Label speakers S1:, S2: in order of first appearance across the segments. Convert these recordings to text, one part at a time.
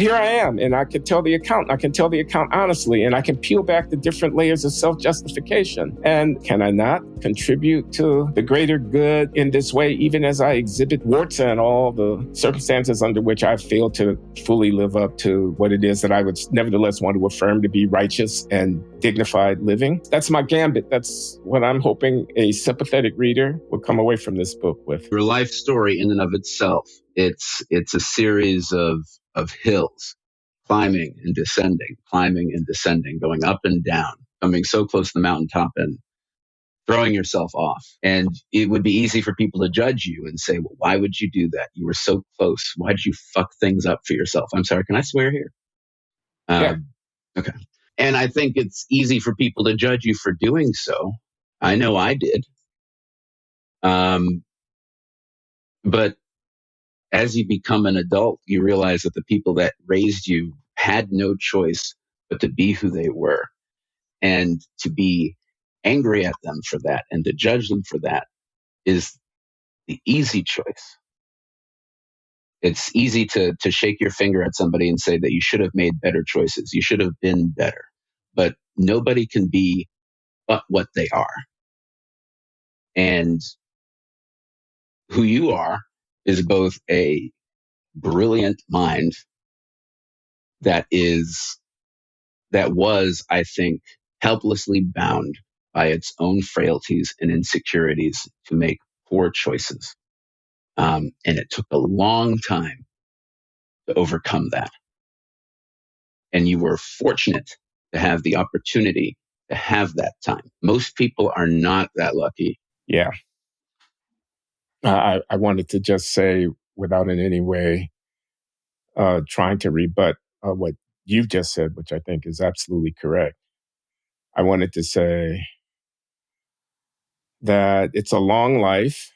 S1: Here I am, and I can tell the account honestly, and I can peel back the different layers of self-justification. And can I not contribute to the greater good in this way, even as I exhibit warts and all the circumstances under which I failed to fully live up to what it is that I would nevertheless want to affirm to be righteous and dignified living? That's my gambit. That's what I'm hoping a sympathetic reader will come away from this book with.
S2: Your life story in and of itself, it's a series of hills, climbing and descending, going up and down, coming so close to the mountaintop and throwing yourself off. And it would be easy for people to judge you and say, well, why would you do that? You were so close. Why did you fuck things up for yourself? I'm sorry, can I swear here?
S1: Yeah.
S2: Okay. And I think it's easy for people to judge you for doing so. I know I did. But as you become an adult, you realize that the people that raised you had no choice but to be who they were, and to be angry at them for that and to judge them for that is the easy choice. It's easy to shake your finger at somebody and say that you should have made better choices. You should have been better, but nobody can be but what they are. And who you are is both a brilliant mind that was, I think, helplessly bound by its own frailties and insecurities to make poor choices. And it took a long time to overcome that. And you were fortunate to have the opportunity to have that time. Most people are not that lucky.
S1: Yeah. I wanted to just say, without in any way trying to rebut what you've just said, which I think is absolutely correct. I wanted to say that it's a long life,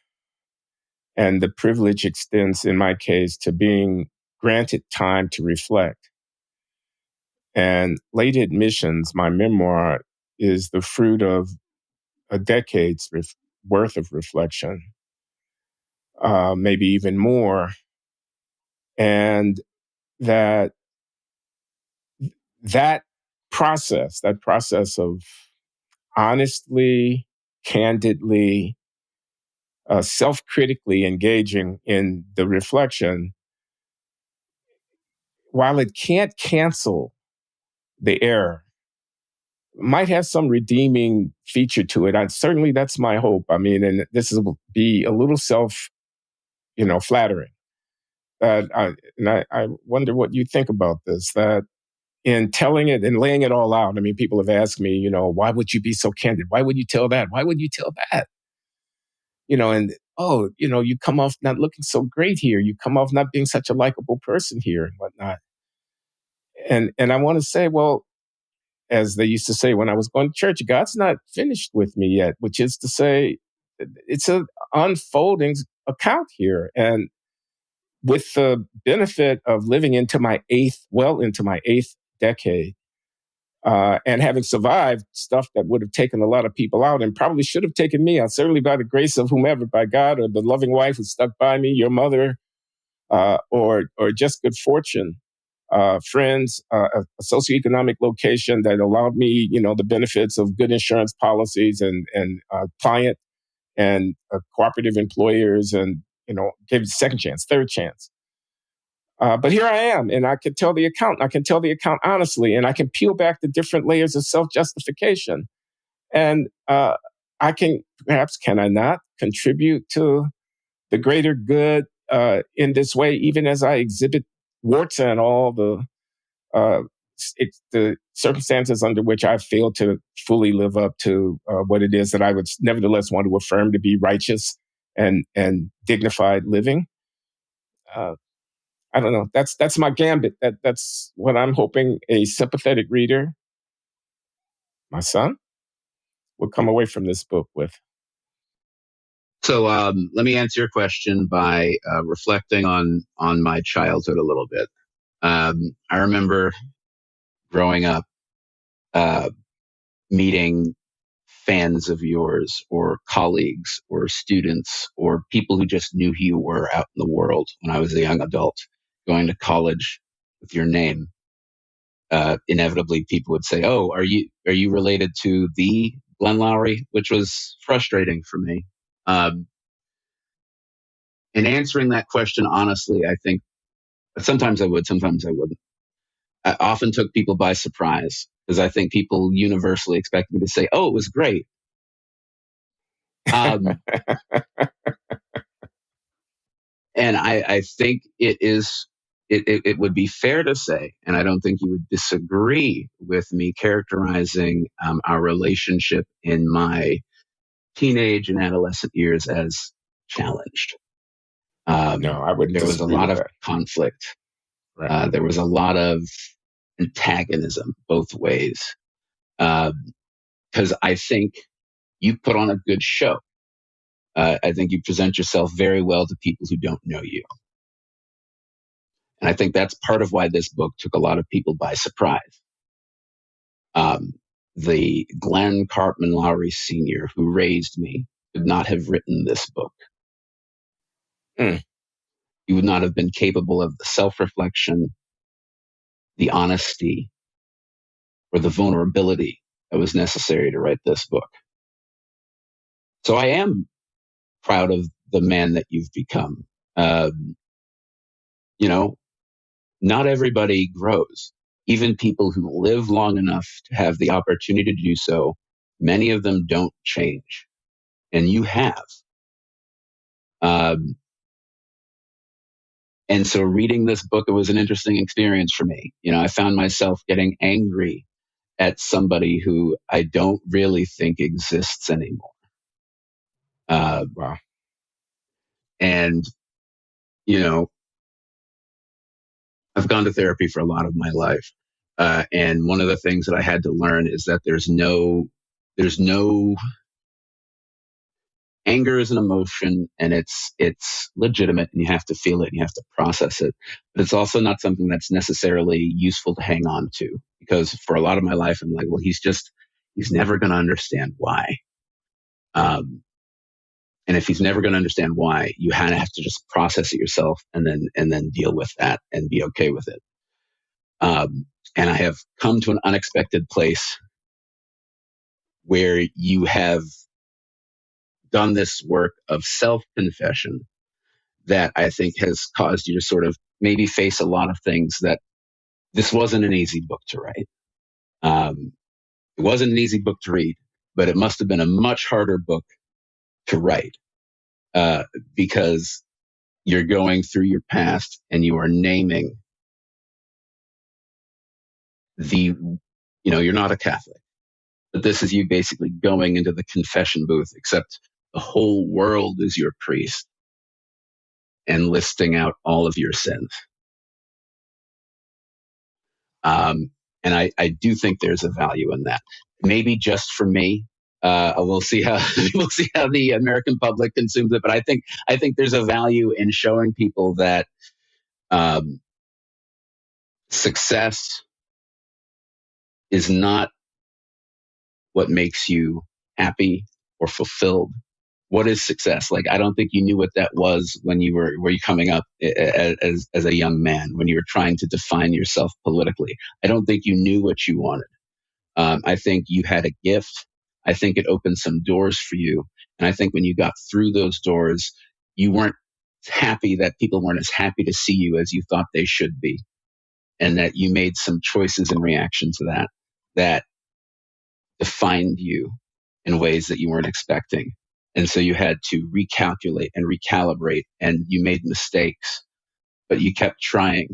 S1: and the privilege extends, in my case, to being granted time to reflect. And Late Admissions, my memoir, is the fruit of a decade's worth of reflection, maybe even more. And that process of honestly, candidly, self-critically engaging in the reflection, while it can't cancel the error, might have some redeeming feature to it. Certainly, that's my hope. I mean, and this will be a little flattering. I wonder what you think about this, that in telling it and laying it all out, I mean, people have asked me, why would you be so candid? Why would you tell that? Why would you tell that? You come off not looking so great here. You come off not being such a likable person here and whatnot. And I want to say, well, as they used to say when I was going to church, God's not finished with me yet, which is to say, it's an unfolding account here. And with the benefit of living into my eighth decade, and having survived stuff that would have taken a lot of people out and probably should have taken me out, certainly by the grace of whomever, by God or the loving wife who stuck by me, your mother, or just good fortune, friends, a socioeconomic location that allowed me, the benefits of good insurance policies and client and cooperative employers, and gave it a second chance, third chance. But here I am, and I can tell the account honestly, and I can peel back the different layers of self-justification. And I can I not contribute to the greater good in this way, even as I exhibit warts and all the circumstances under which I failed to fully live up to what it is that I would nevertheless want to affirm to be righteous and dignified living. I don't know. That's my gambit. That's what I'm hoping a sympathetic reader, my son, will come away from this book with.
S2: So let me answer your question by reflecting on my childhood a little bit. I remember growing up, meeting fans of yours or colleagues or students or people who just knew who you were out in the world when I was a young adult, going to college with your name, inevitably people would say, "Oh, are you related to the Glenn Loury?" Which was frustrating for me. Um, and answering that question honestly, I think sometimes I would, sometimes I wouldn't. I often took people by surprise because I think people universally expect me to say, "Oh, it was great." Um, and I think it would be fair to say, and I don't think you would disagree with me characterizing our relationship in my teenage and adolescent years as challenged.
S1: No, I wouldn't
S2: There was a
S1: disagree
S2: lot
S1: with
S2: of
S1: that.
S2: conflict.
S1: Right.
S2: There was a lot of antagonism both ways. Because I think you put on a good show. I think you present yourself very well to people who don't know you. And I think that's part of why this book took a lot of people by surprise. Um, the Glenn Cartman Lowry Sr., who raised me, could not have written this book.
S1: Mm.
S2: He would not have been capable of the self-reflection, the honesty, or the vulnerability that was necessary to write this book. So I am proud of the man that you've become. Um, you know, not everybody grows. Even people who live long enough to have the opportunity to do so, many of them don't change. And you have. Um, and so reading this book, it was an interesting experience for me. I found myself getting angry at somebody who I don't really think exists anymore.
S1: Wow.
S2: And, you know, I've gone to therapy for a lot of my life. And one of the things that I had to learn is that there's no anger is an emotion, and it's legitimate, and you have to feel it and you have to process it. But it's also not something that's necessarily useful to hang on to, because for a lot of my life, I'm like, well, he's never going to understand why. Um, and if he's never going to understand why, you have to just process it yourself and then deal with that and be okay with it. Um, and I have come to an unexpected place where you have done this work of self confession that I think has caused you to sort of maybe face a lot of things that this wasn't an easy book to write. Um, it wasn't an easy book to read, but it must have been a much harder book to write uh, because you're going through your past and you are naming you're not a Catholic, but this is you basically going into the confession booth, except the whole world is your priest and listing out all of your sins. And I do think there's a value in that. Maybe just for me, we'll see how we'll see how the American public consumes it. But I think there's a value in showing people that um, success is not what makes you happy or fulfilled. What is success? Like, I don't think you knew what that was when were you coming up as a young man, when you were trying to define yourself politically. I don't think you knew what you wanted. I think you had a gift. I think it opened some doors for you. And I think when you got through those doors, you weren't happy that people weren't as happy to see you as you thought they should be. And that you made some choices in reaction to that defined you in ways that you weren't expecting. And so you had to recalculate and recalibrate, and you made mistakes, but you kept trying.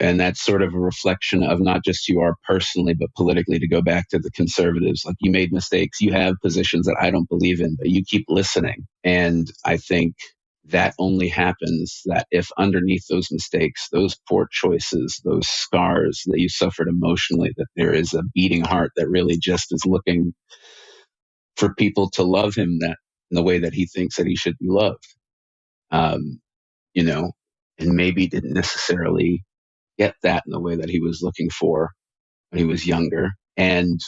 S2: And that's sort of a reflection of not just you are personally, but politically, to go back to the conservatives. Like, you made mistakes. You have positions that I don't believe in, but you keep listening. And I think that only happens that if underneath those mistakes, those poor choices, those scars that you suffered emotionally, that there is a beating heart that really just is looking for people to love him that in the way that he thinks that he should be loved. Um, and maybe didn't necessarily get that in the way that he was looking for when he was younger. And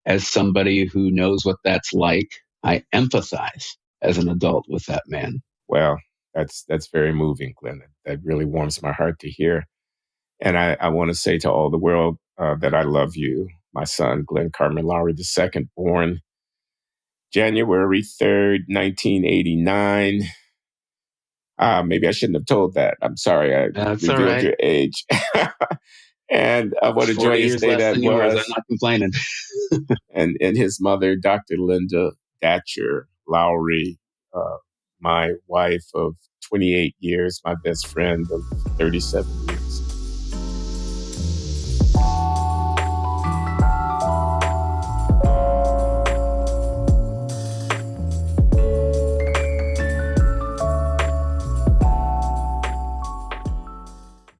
S2: as somebody who knows what that's like, I empathize as an adult with that man.
S1: Well, that's very moving, Glenn. That really warms my heart to hear. And I want to say to all the world that I love you. My son, Glenn Carmen Loury II, born January 3rd, 1989. Maybe I shouldn't have told that. I'm sorry, I
S2: That's all
S1: revealed
S2: right.
S1: your age. And what a
S2: 40
S1: joyous
S2: years
S1: day
S2: less
S1: that
S2: than yours. I'm
S1: was.
S2: not complaining.
S1: And his mother, Dr. Linda Datcher Lowry, my wife of 28 years, my best friend of 37